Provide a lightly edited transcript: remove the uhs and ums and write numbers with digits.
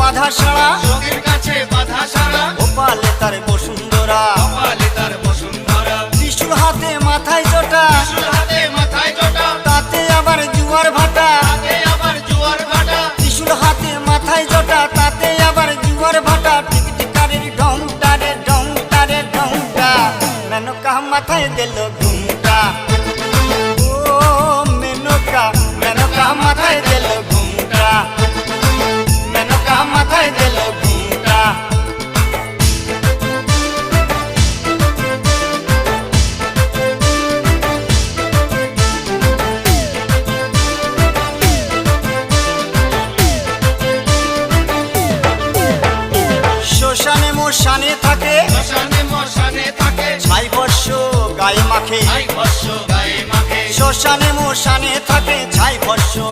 বাধা সারা, যোগীর কাছে বাধা সারা, গোপালে তার বসুন্ধরা, কপালে তার বসুন্ধরা। ত্রিশূল হাতে মাথায় জটা, ত্রিশূল হাতে মাথায় জটা, তাতে আবার জুয়ার ভাটা। হাতে আবার জোয়ার ভাটা। ত্রিশূল হাতে মাথায় জটা, তাতে আবার জুয়ার ভাটা। টিকটিকারের ঢংটা রে ঢংটা রে ঢংটা, মেনকা মাথায় দিল ঘুমটা। ও মেনকা, মেনকা মাথায় দিল ঘুমটা, মেনকা মাথায় দিল ঘুমটা। শ্মশানে মশানে থাকে, শ্মশানে মশানে থাকে, ছাই বর্ষ গায়ে মাখে। ছাই ভস্য গায়ে মাখে। শ্মশানে মশানে থাকে, ছাই বর্ষ